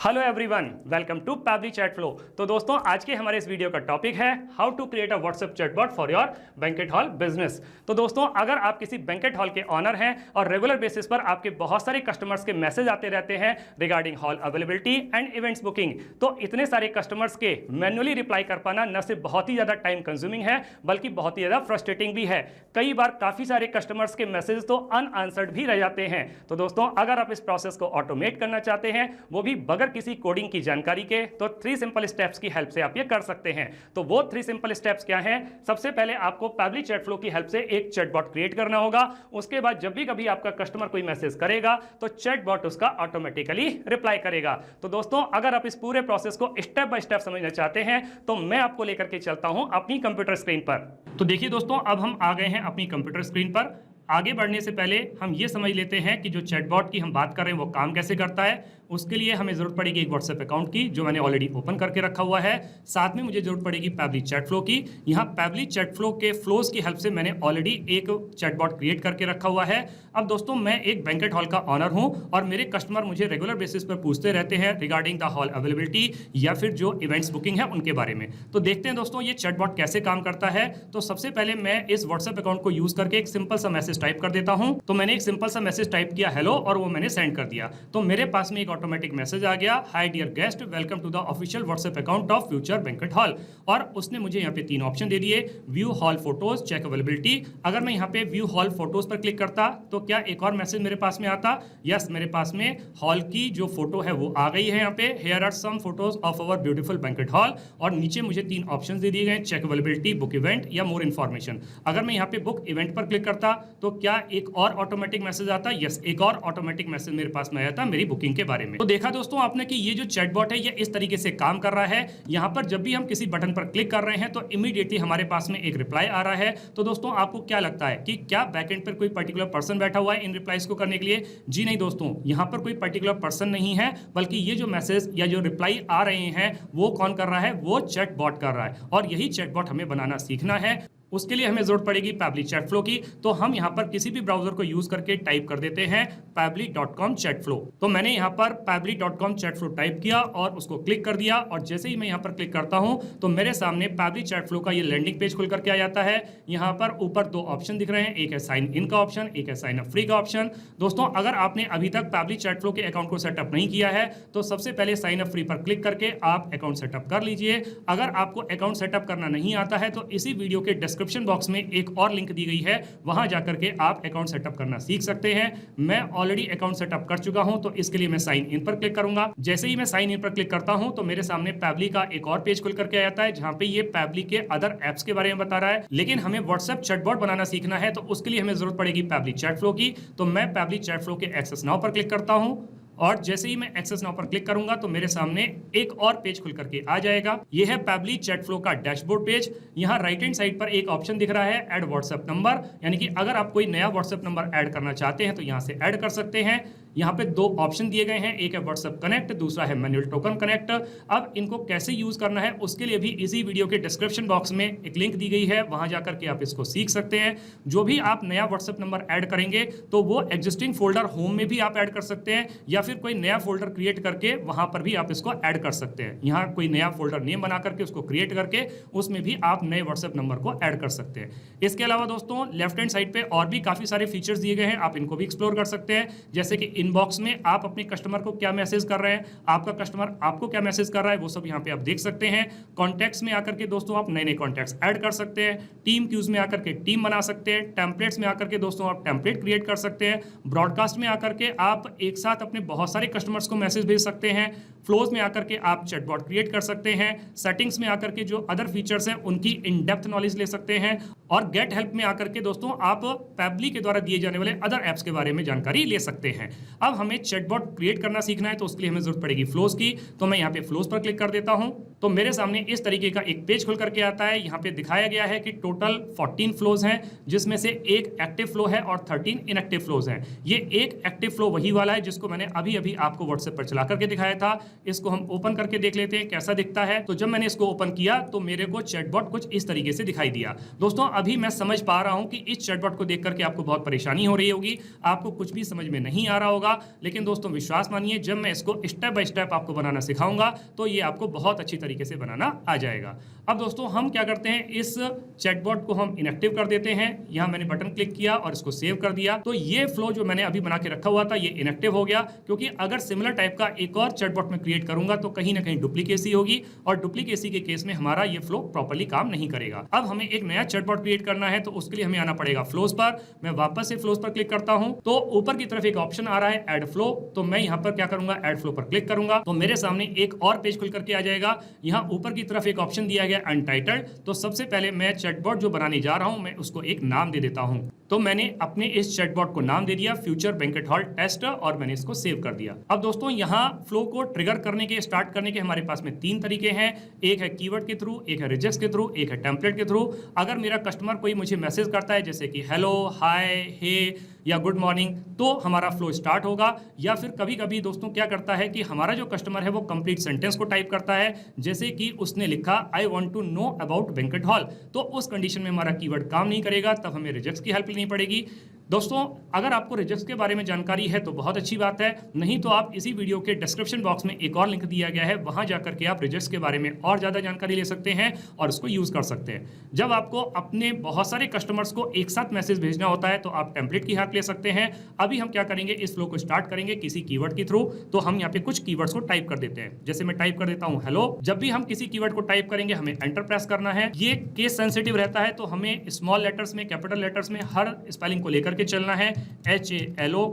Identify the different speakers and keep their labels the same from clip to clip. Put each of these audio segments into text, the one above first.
Speaker 1: Hello everyone, welcome to Pabbly chat flow. तो दोस्तों, आज के हमारे इस वीडियो का टॉपिक है how to create a WhatsApp chatbot for your banquet hall business. तो दोस्तों, अगर आप किसी बैंकेट हॉल के ऑनर हैं और रेगुलर बेसिस पर आपके बहुत सारे कस्टमर्स के मैसेज आते रहते हैं regarding hall availability and events booking, तो इतने सारे कस्टमर्स के मैन्युअली रिप्लाई कर पाना न सिर्फ बहुत ही ज्यादा टाइम कंज्यूमिंग है बल्कि बहुत ही ज्यादा फ्रस्ट्रेटिंग भी है। कई बार काफी सारे कस्टमर्स के मैसेज तो अनआंसर्ड भी रह जाते हैं। तो दोस्तों, अगर आप इस प्रोसेस को ऑटोमेट करना चाहते हैं, वो भी बगैर किसी कोडिंग की जानकारी के, तो 3 सिंपल स्टेप्स की हेल्प से आप ये कर सकते हैं। तो वो 3 सिंपल स्टेप्स क्या हैं? सबसे पहले आपको पैबली चैट फ्लो की हेल्प से एक चैटबॉट क्रिएट करना होगा। उसके बाद जब भी कभी आपका कस्टमर कोई मैसेज करेगा तो चैटबॉट उसका ऑटोमेटिकली रिप्लाई करेगा। तो दोस्तों, अगर आप इस पूरे प्रोसेस को स्टेप बाय स्टेप समझना चाहते हैं तो मैं आपको लेकर के चलता हूं अपनी कंप्यूटर स्क्रीन पर। तो देखिए दोस्तों, अब हम आ गए हैं अपनी कंप्यूटर स्क्रीन पर। आगे बढ़ने से पहले हम ये समझ लेते हैं कि जो चैटबॉट की हम बात कर रहे हैं वो काम कैसे करता है। उसके लिए हमें जरूरत पड़ेगी एक व्हाट्सएप अकाउंट की, जो मैंने ऑलरेडी ओपन करके रखा हुआ है। साथ में मुझे जरूरत पड़ेगी पैबली चैट फ्लो की। यहाँ पैबली चैट फ्लो के फ्लोज की हेल्प से मैंने ऑलरेडी एक चैटबॉट क्रिएट करके रखा हुआ है। अब दोस्तों, मैं एक बैंकेट हॉल का ऑनर हूँ और मेरे कस्टमर मुझे रेगुलर बेसिस पर पूछते रहते हैं रिगार्डिंग द हॉल अवेलेबिलिटी या फिर जो इवेंट्स बुकिंग है उनके बारे में। तो देखते हैं दोस्तों, ये चैटबॉट कैसे काम करता है। तो सबसे पहले मैं इस व्हाट्सएप अकाउंट को यूज करके एक सिंपल सा मैसेज टाइप कर देता हूँ। तो मैंने एक सिंपल सा मैसेज टाइप किया हेलो, और वो मैंने सेंड कर दिया। तो मेरे पास में एक ऑटोमेटिक मैसेज आ गया, hi dear guest, welcome to the official WhatsApp account of future banquet hall. और उसने मुझे यहाँ पे 3 ऑप्शन दे दिए, view hall photos, check availability. अगर मैं यहाँ पे व्यू हॉल फोटोज पर क्लिक करता तो क्या एक और मैसेज मेरे पास में आता? यस, मेरे पास में हॉल की जो फोटो है वो आ गई है। यहाँ पे here are some photos of our beautiful banquet hall, और नीचे मुझे 3 ऑप्शन दे दिए गए, चेक अवेलेबिलिटी, बुक इवेंट या मोर इन्फॉर्मेशन। अगर मैं यहाँ पे बुक इवेंट पर क्लिक करता तो क्या एक और ऑटोमेटिक मैसेज आता? यस, एक और ऑटोमेटिक मैसेज मेरे पास में आया था मेरी बुकिंग के बारे में। तो देखा दोस्तों आपने कि ये जो चैटबॉट है ये इस तरीके से काम कर रहा है। यहाँ पर जब भी हम किसी बटन पर क्लिक कर रहे हैं तो इमीडिएटली हमारे पास में एक रिप्लाई आ रहा है। तो दोस्तों, आपको क्या लगता है कि क्या बैकएंड पर कोई पर्टिकुलर पर्सन बैठा हुआ है इन रिप्लाईज को करने के लिए? जी नहीं दोस्तों, यहाँ पर कोई पर्टिकुलर पर्सन नहीं है, बल्कि ये जो मैसेज या जो रिप्लाई आ रहे हैं वो कौन कर रहा है? वो चैटबॉट कर रहा है। और यही चैटबॉट हमें बनाना सीखना है। उसके लिए हमें जरूरत पड़ेगी पैबली चैट फ्लो की। तो हम यहाँ पर किसी भी ब्राउजर को यूज करके टाइप कर देते हैं pabbly.com चैट फ्लो। तो मैंने यहाँ पर pabbly.com चैट फ्लो टाइप किया और उसको क्लिक कर दिया, और जैसे ही मैं यहाँ पर क्लिक करता हूँ तो मेरे सामने पैबली चैट फ्लो का ये लैंडिंग पेज खुल करके आ जाता है। यहाँ पर ऊपर 2 ऑप्शन दिख रहे हैं, एक है साइन इन का ऑप्शन, एक है साइन अप फ्री का ऑप्शन। दोस्तों, अगर आपने अभी तक पैबली चैट फ्लो के अकाउंट को सेटअप नहीं किया है तो सबसे पहले साइन अप फ्री पर क्लिक करके आप अकाउंट सेटअप कर लीजिए। अगर आपको अकाउंट सेटअप करना नहीं आता है तो इसी वीडियो के डिस्क्रिप्शन बॉक्स में एक और लिंक दी गई है, वहां जाकर के आप अकाउंट सेटअप करना सीख सकते हैं। मैं ऑलरेडी अकाउंट सेटअप कर चुका हूं, तो इसके लिए मैं साइन इन पर क्लिक करूंगा। जैसे ही मैं साइन इन पर क्लिक करता हूं तो मेरे सामने पैबली का एक और पेज खुल करके आ जाता है, जहां पे ये पैबली के अदर एप्स के बारे में बता रहा है। लेकिन हमें व्हाट्सएप चैटबॉट बनाना सीखना है, तो उसके लिए हमें जरूरत पड़ेगी पैबली चैट फ्लो की। तो मैं पैबली चैट फ्लो के एक्सेस नाउ पर क्लिक करता हूं, और जैसे ही मैं एक्सेस नाउ पर क्लिक करूंगा तो मेरे सामने एक और पेज खुल करके आ जाएगा। यह है पैबली चैट फ्लो का डैशबोर्ड पेज। यहाँ राइट हैंड साइड पर एक ऑप्शन दिख रहा है, ऐड व्हाट्सएप नंबर, यानी कि अगर आप कोई नया व्हाट्सएप नंबर ऐड करना चाहते हैं तो यहाँ से ऐड कर सकते हैं। यहाँ पे 2 ऑप्शन दिए गए हैं, एक है व्हाट्सएप कनेक्ट, दूसरा है मैनुअल टोकन कनेक्ट। अब इनको कैसे यूज करना है उसके लिए भी इसी वीडियो के डिस्क्रिप्शन बॉक्स में एक लिंक दी गई है, वहां जाकर के आप इसको सीख सकते हैं। जो भी आप नया व्हाट्सएप नंबर ऐड करेंगे तो वो एग्जिस्टिंग फोल्डर होम में भी आप ऐड कर सकते हैं, या फिर कोई नया फोल्डर क्रिएट करके वहां पर भी आप इसको ऐड कर सकते हैं। यहाँ कोई नया फोल्डर नेम बना करके उसको क्रिएट करके उसमें भी आप नए व्हाट्सएप नंबर को ऐड कर सकते हैं। इसके अलावा दोस्तों, लेफ्ट हैंड साइड पे और भी काफी सारे फीचर्स दिए गए हैं, आप इनको भी एक्सप्लोर कर सकते हैं। जैसे कि इनबॉक्स में आप अपने कस्टमर को क्या मैसेज कर रहे हैं, आपका कस्टमर आपको क्या मैसेज कर रहा है, वो सब यहाँ पे आप देख सकते हैं। कॉन्टैक्ट्स में आकर के दोस्तों आप नए नए कॉन्टैक्ट्स ऐड कर सकते हैं। टीम क्यूज में आकर के टीम बना सकते हैं। टेम्पलेट्स में आकर के दोस्तों आप टेम्पलेट क्रिएट कर सकते हैं। ब्रॉडकास्ट में आकर के आप एक साथ अपने बहुत सारे कस्टमर्स को मैसेज भेज सकते हैं। फ्लोज में आकर के आप चैटबॉट क्रिएट कर सकते हैं। सेटिंग्स में आकर के जो अदर फीचर्स हैं उनकी इन डेप्थ नॉलेज ले सकते हैं। और गेट हेल्प में आकर के दोस्तों आप पैबली के द्वारा दिए जाने वाले अदर एप्स के बारे में जानकारी ले सकते हैं। अब हमें चैटबॉट क्रिएट करना सीखना है, तो उसके लिए हमें जरूरत पड़ेगी फ्लोज की। तो मैं यहाँ पे फ्लोज पर क्लिक कर देता हूं। तो मेरे सामने इस तरीके का एक पेज खुल करके आता है। यहाँ पे दिखाया गया है कि टोटल 14 फ्लोज हैं, जिसमें से एक एक्टिव फ्लो है और 13 इनएक्टिव फ्लोज हैं। ये एक एक्टिव फ्लो वही वाला है जिसको मैंने अभी अभी आपको व्हाट्सएप पर चला करके दिखाया था। इसको हम ओपन करके देख लेते हैं कैसा दिखता है। तो जब मैंने इसको ओपन किया तो मेरे को चैटबॉट कुछ इस तरीके से दिखाई दिया। दोस्तों अभी मैं समझ पा रहा हूं कि इस चैटबॉट को देख करके आपको बहुत परेशानी हो रही होगी, आपको कुछ भी समझ में नहीं आ रहा होगा, लेकिन दोस्तों विश्वास मानिए जब मैं इसको स्टेप बाय स्टेप आपको बनाना सिखाऊंगा तो ये आपको बहुत अच्छी तरीके से बनाना आ जाएगा। अब दोस्तों हम क्या करते हैं, इस चैटबॉट को हम इनएक्टिव कर देते हैं। यहां मैंने बटन क्लिक किया और इसको सेव कर दिया। तो ये फ्लो जो मैंने अभी बना के रखा हुआ था ये इनएक्टिव हो गया, क्योंकि अगर सिमिलर टाइप का एक और चैटबॉट में क्रिएट करूंगा तो कहीं ना कहीं डुप्लीकेसी होगी और डुप्लीकेसी के केस में हमारा ये फ्लो प्रॉपर्ली काम नहीं करेगा। अब हमें एक नया चैटबॉट क्रिएट करना है, तो उसके लिए हमें आना पड़ेगा फ्लोज पर। मैं वापस से फ्लोज पर क्लिक करता हूं तो ऊपर की तरफ एक ऑप्शन आ रहा है ऐड फ्लो। तो मैं यहां पर क्या करूंगा, ऐड फ्लो पर क्लिक करूंगा तो मेरे सामने एक और पेज खुल करके आ जाएगा। यहां ऊपर की तरफ एक ऑप्शन दिया गया अनटाइटल्ड। तो सबसे पहले मैं चैटबॉट जो बनाने जा रहा हूं मैं उसको एक नाम दे देता हूं। तो मैंने अपने इस चैटबॉट को नाम दे दिया फ्यूचर बैंकेट हॉल टेस्ट और मैंने इसको सेव कर दिया। अब दोस्तों यहाँ फ्लो को ट्रिगर करने के, स्टार्ट करने के हमारे पास में 3 तरीके हैं। एक है कीवर्ड के थ्रू, एक है रिजेक्ट्स के थ्रू, एक है टेम्पलेट के थ्रू। अगर मेरा कस्टमर कोई मुझे मैसेज करता है जैसे कि हेलो, हाय, हे या गुड मॉर्निंग, तो हमारा फ्लो स्टार्ट होगा। या फिर कभी कभी दोस्तों क्या करता है कि हमारा जो कस्टमर है वो कंप्लीट सेंटेंस को टाइप करता है, जैसे कि उसने लिखा I want to know about banquet hall. तो उस कंडीशन में हमारा कीवर्ड काम नहीं करेगा, तब हमें रिजेक्ट्स की हेल्प लेनी पड़ेगी। दोस्तों अगर आपको रिजेक्ट्स के बारे में जानकारी है तो बहुत अच्छी बात है, नहीं तो आप इसी वीडियो के डिस्क्रिप्शन बॉक्स में एक और लिंक दिया गया है, वहां जाकर के आप रिजेक्ट्स के बारे में और ज़्यादा जानकारी ले सकते हैं और उसको यूज़ कर सकते हैं। जब आपको अपने बहुत सारे कस्टमर्स को एक साथ मैसेज भेजना होता है तो आप टेम्पलेट की हेल्प ले सकते हैं। अभी हम क्या करेंगे, इस फ्लो को स्टार्ट करेंगे किसी कीवर्ड के थ्रू। तो हम यहाँ पे कुछ कीवर्ड्स को टाइप कर देते हैं, जैसे मैं टाइप कर देता हूँ हेलो। जब भी हम किसी कीवर्ड को टाइप करेंगे हमें एंटर प्रेस करना है। ये केस सेंसिटिव रहता है तो हमें स्मॉल लेटर्स में, कैपिटल लेटर्स में हर स्पेलिंग को लेकर के चलना है, HALO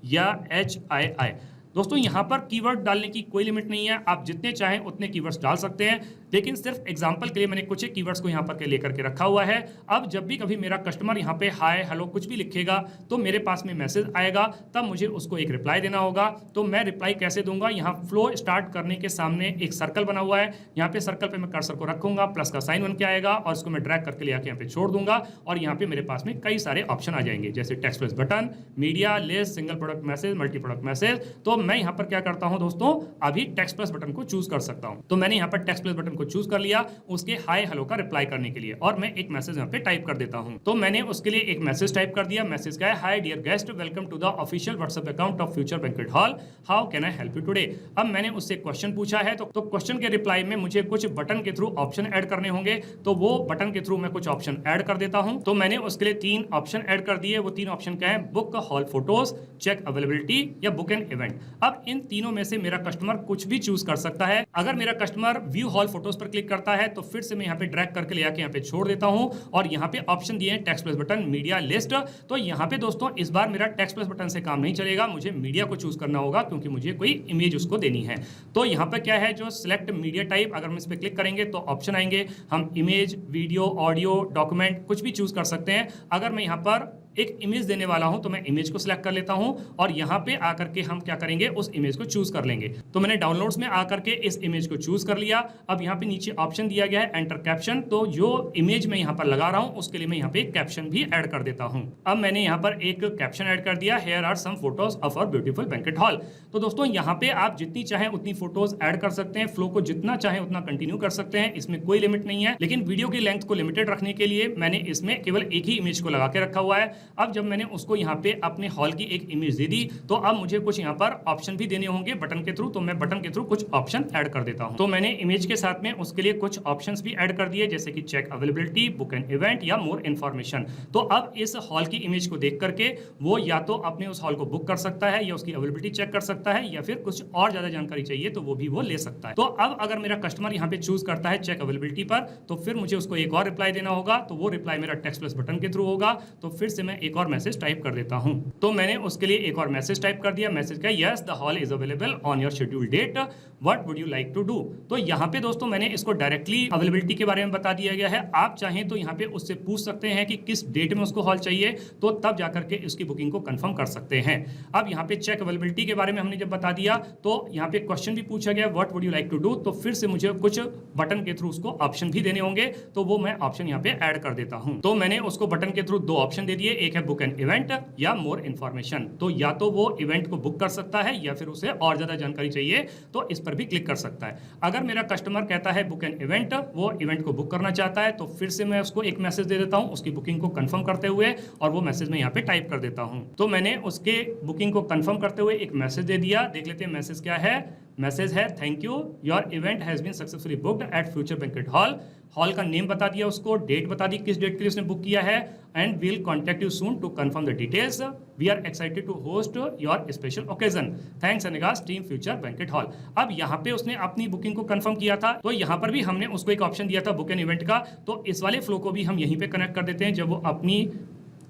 Speaker 1: या HII। दोस्तों यहाँ पर कीवर्ड डालने की कोई लिमिट नहीं है, आप जितने चाहें उतने कीवर्ड्स डाल सकते हैं, लेकिन सिर्फ एग्जांपल के लिए मैंने कुछ एक कीवर्ड्स को यहाँ पर लेकर के रखा हुआ है। अब जब भी कभी मेरा कस्टमर यहाँ पे हाय, हेलो कुछ भी लिखेगा तो मेरे पास में मैसेज आएगा, तब मुझे उसको एक रिप्लाई देना होगा। तो मैं रिप्लाई कैसे दूंगा, यहाँ फ्लो स्टार्ट करने के सामने एक सर्कल बना हुआ है, यहाँ पे सर्कल पे मैं कर्सर को रखूंगा, प्लस का साइन बन के आएगा और उसको मैं ड्रैग करके ले आके यहाँ पे छोड़ दूंगा और यहाँ पे मेरे पास में कई सारे ऑप्शन आ जाएंगे, जैसे text plus button, media, list, single product message, multi product message. तो मैं यहाँ पर क्या करता हूं दोस्तों, अभी टेक्स्ट प्लस बटन को चूज कर सकता हूं। तो मैंने यहाँ पर टेक्स्ट प्लस बटन को चूज कर लिया उसके हाय हेलो का रिप्लाई करने के लिए, और मैं एक मैसेज यहाँ पे टाइप कर देता हूं। तो मैंने उसके लिए एक मैसेज टाइप कर दिया। मैसेज का है, hi dear guest, welcome to the official WhatsApp account of future banquet Hall, how can I help you today. अब मैंने उससे क्वेश्चन पूछा है, तो क्वेश्चन के रिप्लाई में मुझे कुछ बटन के थ्रू ऑप्शन ऐड करने होंगे, तो वो बटन के थ्रू मैं कुछ ऑप्शन ऐड कर देता हूं। तो मैंने उसके लिए 3 ऑप्शन ऐड कर दिए। वो 3 ऑप्शन क्या है, book hall photos, check availability या बुक एन इवेंट। अब इन तीनों में से मेरा कस्टमर कुछ भी चूज कर सकता है। अगर मेरा कस्टमर व्यू हॉल फोटोज पर क्लिक करता है तो फिर से मैं यहाँ पे ड्रैग करके ले आके यहाँ पे छोड़ देता हूं और यहाँ पे ऑप्शन दिए हैं text plus button, media, list. तो यहाँ पे दोस्तों इस बार मेरा टेक्स्ट प्लस बटन से काम नहीं चलेगा, मुझे मीडिया को चूज करना होगा क्योंकि मुझे कोई इमेज उसको देनी है। तो यहाँ पे क्या है, जो सिलेक्ट मीडिया टाइप, अगर हम इस पर क्लिक करेंगे तो ऑप्शन आएंगे, हम इमेज, वीडियो, ऑडियो, डॉक्यूमेंट कुछ भी चूज कर सकते हैं। अगर मैं यहाँ पर एक इमेज देने वाला हूं तो मैं इमेज को सिलेक्ट कर लेता हूं और यहां पे आकर के हम क्या करेंगे, उस इमेज को चूज कर लेंगे। तो मैंने डाउनलोड्स में आकर के इस इमेज को चूज कर लिया। अब यहां पे नीचे ऑप्शन दिया गया है एंटर कैप्शन, तो जो इमेज मैं यहां पर लगा रहा हूं उसके लिए मैं यहां पे एक कैप्शन भी ऐड कर देता हूं। अब मैंने यहां पर एक कैप्शन ऐड कर दिया, here are some photos of our beautiful banquet hall. तो दोस्तों यहां पे आप जितनी चाहें उतनी फोटोज ऐड कर सकते हैं, फ्लो को जितना चाहें उतना कंटिन्यू कर सकते हैं, इसमें कोई लिमिट नहीं है। लेकिन वीडियो की लेंथ को लिमिटेड रखने के लिए मैंने इसमें केवल एक ही इमेज को लगा के रखा हुआ है। अब जब मैंने उसको यहाँ पे अपने हॉल की एक इमेज दे दी तो अब मुझे कुछ यहाँ पर ऑप्शन भी देने होंगे बटन के थ्रू, तो मैं बटन के थ्रू कुछ ऑप्शन ऐड कर देता हूँ। तो मैंने इमेज के साथ में उसके लिए कुछ ऑप्शंस भी ऐड कर दिए, जैसे कि check availability, book an event या मोर इन्फॉर्मेशन। तो अब इस हॉल की इमेज को देख करके वो या तो अपने उस हॉल को बुक कर सकता है या उसकी अवेलेबिलिटी चेक कर सकता है, या फिर कुछ और ज्यादा जानकारी चाहिए तो वो भी वो ले सकता है। तो अब अगर मेरा कस्टमर यहाँ पे चूज करता है चेक अवेलेबिलिटी पर, तो फिर मुझे उसको एक और रिप्लाई देना होगा। तो वो रिप्लाई मेरा टेक्स्ट प्लस बटन के थ्रू होगा। तो फिर से मैं मैं एक और मैसेज टाइप कर देता हूं। तो मैंने उसके लिए एक और मैसेज टाइप कर दिया। मैसेज का yes the hall is available on your schedule date, what would you like to do. तो यहाँ पे दोस्तों मैंने इसको डायरेक्टली अवेलेबिलिटी के बारे में बता दिया गया है। आप चाहें तो यहाँ पे उससे पूछ सकते हैं कि किस डेट में उसको हॉल चाहिए, तो तब जाकर के इसकी बुकिंग को कंफर्म कर सकते हैं। अब यहाँ पे चेक अवेलेबिलिटी के बारे में हमने जब बता दिया तो यहाँ पे क्वेश्चन भी पूछा गया what would you like to do, तो फिर से मुझे कुछ बटन के थ्रू उसको ऑप्शन भी देने होंगे, तो वो मैं ऑप्शन यहाँ पे ऐड कर देता हूँ। तो मैंने उसको बटन के थ्रू दो ऑप्शन दे दिए, एक है बुक एन इवेंट या मोर इन्फॉर्मेशन। तो या तो वो इवेंट को बुक कर सकता है या फिर उसे और ज्यादा जानकारी चाहिए तो इस पर भी क्लिक कर सकता है। अगर मेरा कस्टमर कहता है बुक एन इवेंट, वो इवेंट को बुक करना चाहता है, तो फिर से मैं उसको एक मैसेज दे देता हूँ उसकी बुकिंग को कंफर्म करते हुए, और वो मैसेज मैं यहाँ पे टाइप कर देता हूँ। तो मैंने उसके बुकिंग को कंफर्म करते हुए एक मैसेज दे दिया। देख लेते हैं मैसेज क्या है। मैसेज है thank you, your event has been successfully booked at Future banquet Hall. Hall का नेम बता दिया उसको, डेट बता दी किस डेट के लिए उसने बुक किया है, and we'll contact you soon to confirm the details. We are excited to host your special occasion, thanks अनिगास टीम फ्यूचर बैंकेट हॉल। अब यहाँ पे उसने अपनी बुकिंग को कंफर्म किया था, तो यहाँ पर भी हमने उसको एक ऑप्शन दिया था बुक एन इवेंट का, तो इस वाले फ्लो को भी हम यहीं पे कनेक्ट कर देते हैं जब वो अपनी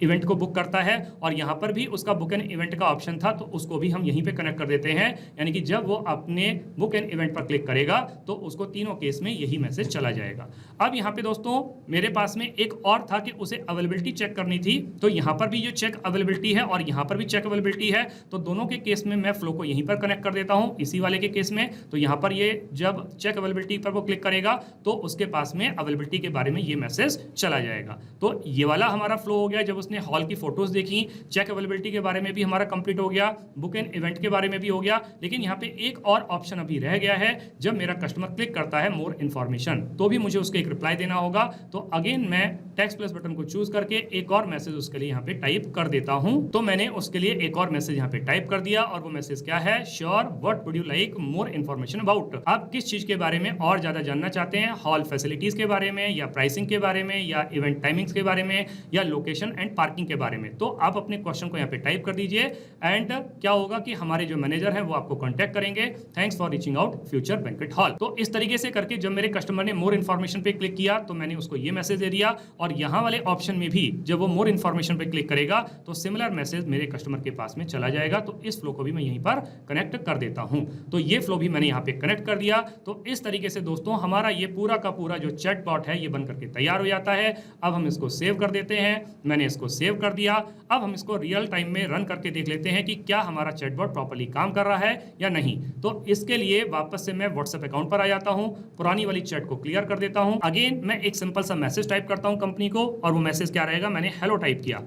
Speaker 1: इवेंट को बुक करता है, और यहाँ पर भी उसका बुक एन इवेंट का ऑप्शन था, तो उसको भी हम यहीं पे कनेक्ट कर देते हैं। यानी कि जब वो अपने बुक एन इवेंट पर क्लिक करेगा तो उसको तीनों केस में यही मैसेज चला जाएगा। अब यहाँ पे दोस्तों मेरे पास में एक और था कि उसे अवेलेबिलिटी चेक करनी थी, तो यहाँ पर भी ये चेक अवेलेबिलिटी है और यहाँ पर भी चेक अवेलेबिलिटी है, तो दोनों के केस में मैं फ्लो को यहीं पर कनेक्ट कर देता हूँ इसी वाले के केस में। तो यहाँ पर ये जब चेक अवेलेबिलिटी पर वो क्लिक करेगा तो उसके पास में अवेलेबिलिटी के बारे में ये मैसेज चला जाएगा। तो ये वाला हमारा फ्लो हो गया जब उसने हॉल की फोटोज देखी, चेक अवेलेबिलिटी के बारे में भी हमारा कंप्लीट हो गया, बुक एंड इवेंट के बारे में भी हो गया। लेकिन यहाँ पे एक और ऑप्शन अभी रह गया है, जब मेरा कस्टमर क्लिक करता है मोर इन्फॉर्मेशन, तो भी मुझे उसको एक रिप्लाई देना होगा। तो अगेन मैं टेक्स्ट प्लस बटन को चूज करके एक और मैसेज उसके लिए यहाँ पे टाइप कर देता हूँ। तो मैंने उसके लिए एक और मैसेज यहाँ पे टाइप कर दिया, और वो मैसेज क्या है, sure what would you like more information about. आप किस चीज के बारे में और ज्यादा जानना चाहते हैं, हॉल फैसिलिटीज के बारे में या प्राइसिंग के बारे में या इवेंट टाइमिंग्स के बारे में या लोकेशन एंड पार्किंग के बारे में। तो आप अपने क्वेश्चन को यहाँ पे टाइप कर दीजिए, एंड क्या होगा कि हमारे जो मैनेजर हैं वो आपको कांटेक्ट करेंगे, thanks for reaching out future banquet hall. तो इस तरीके से करके जब मेरे कस्टमर ने मोर इन्फॉर्मेशन पे क्लिक किया तो मैंने उसको ये मैसेज दे दिया, और यहाँ वाले ऑप्शन में भी जब वो मोर इन्फॉर्मेशन पे क्लिक करेगा तो सिमिलर मैसेज मेरे कस्टमर के पास में चला जाएगा। तो इस फ्लो को भी मैं यहीं पर कनेक्ट कर देता हूँ। तो ये फ्लो भी मैंने यहाँ पे कनेक्ट कर दिया। तो इस तरीके से दोस्तों हमारा ये पूरा का पूरा जो चैट बॉट है ये बन करके तैयार हो जाता है। अब हम इसको सेव कर देते हैं। मैंने इसको सेव कर दिया। अब हम इसको रियल टाइम में रन करके देख लेते हैं कि क्या हमारा चैटबॉट प्रॉपर्ली काम कर रहा है या नहीं। तो इसके लिए वापस से मैं व्हाट्सएप अकाउंट पर आ जाता हूं, पुरानी वाली चैट को क्लियर कर देता हूं। अगेन मैं एक सिंपल सा मैसेज टाइप करता हूं कंपनी को, और वो मैसेज क्या रहेगा, मैंने हेलो टाइप किया।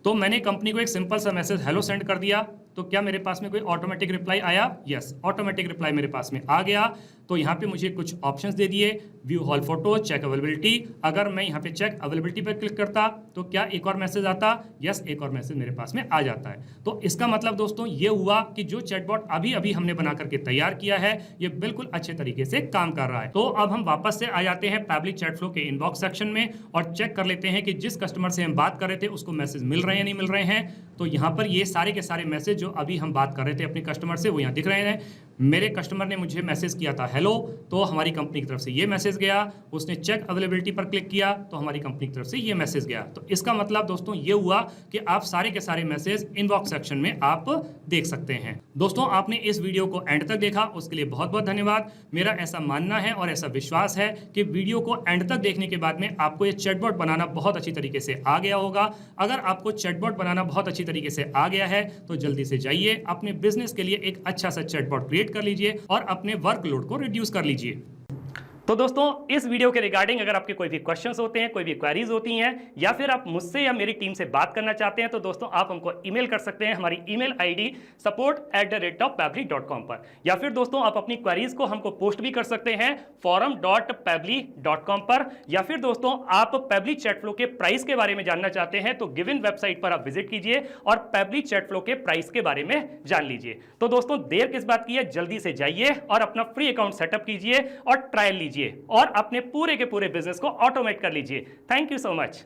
Speaker 1: तो मैंने कंपनी को एक सिंपल सा मैसेज हेलो सेंड कर दिया। तो क्या मेरे पास में कोई ऑटोमेटिक रिप्लाई आया? यस, ऑटोमेटिक रिप्लाई मेरे पास में आ गया। तो यहाँ पे मुझे कुछ ऑप्शंस दे दिए, view hall photo, check availability. अगर मैं यहाँ पे चेक अवेलेबिलिटी पर क्लिक करता तो क्या एक और मैसेज आता? यस, एक और मैसेज मेरे पास में आ जाता है। तो इसका मतलब दोस्तों ये हुआ कि जो चैटबॉट अभी अभी हमने बना करके तैयार किया है ये बिल्कुल अच्छे तरीके से काम कर रहा है। तो अब हम वापस से आ जाते हैं पैबली चैट फ्लो के इनबॉक्स सेक्शन में और चेक कर लेते हैं कि जिस कस्टमर से हम बात कर रहे थे उसको मैसेज मिल रहे हैं या नहीं मिल रहे हैं। तो यहाँ पर ये सारे के सारे मैसेज जो अभी हम बात कर रहे थे अपने कस्टमर से वो यहाँ दिख रहे हैं। मेरे कस्टमर ने मुझे मैसेज किया था हेलो, तो हमारी कंपनी की तरफ से ये मैसेज गया। उसने चेक अवेलेबिलिटी पर क्लिक किया तो हमारी कंपनी की तरफ से ये मैसेज गया। तो इसका मतलब दोस्तों ये हुआ कि आप सारे के सारे मैसेज इनबॉक्स सेक्शन में आप देख सकते हैं। दोस्तों आपने इस वीडियो को एंड तक देखा उसके लिए बहुत बहुत धन्यवाद। मेरा ऐसा मानना है और ऐसा विश्वास है कि वीडियो को एंड तक देखने के बाद में आपको ये चैटबॉट बनाना बहुत अच्छी तरीके से आ गया होगा। अगर आपको चैटबॉट बनाना बहुत अच्छी तरीके से आ गया है तो जल्दी से जाइए अपने बिजनेस के लिए एक अच्छा सा चैटबॉट क्रिएट कर लीजिए और अपने वर्कलोड को रिड्यूस कर लीजिए। तो दोस्तों इस वीडियो के रिगार्डिंग अगर आपके कोई भी क्वेश्चंस होते हैं, कोई भी क्वेरीज होती हैं या फिर आप मुझसे या मेरी टीम से बात करना चाहते हैं तो दोस्तों आप हमको ईमेल कर सकते हैं हमारी ईमेल आईडी support@pably.com पर, या फिर दोस्तों आप अपनी क्वेरीज को हमको पोस्ट भी कर सकते हैं forum.pably.com पर, या फिर दोस्तों आप पैबली चैट फ्लो के प्राइस के बारे में जानना चाहते हैं तो गिवन वेबसाइट पर आप विजिट कीजिए और पैबली चैट फ्लो के प्राइस के बारे में जान लीजिए। तो दोस्तों देर किस बात की है, जल्दी से जाइए और अपना फ्री अकाउंट सेटअप कीजिए और ट्रायल लीजिए और अपने पूरे के पूरे बिजनेस को ऑटोमेट कर लीजिए। Thank you so much.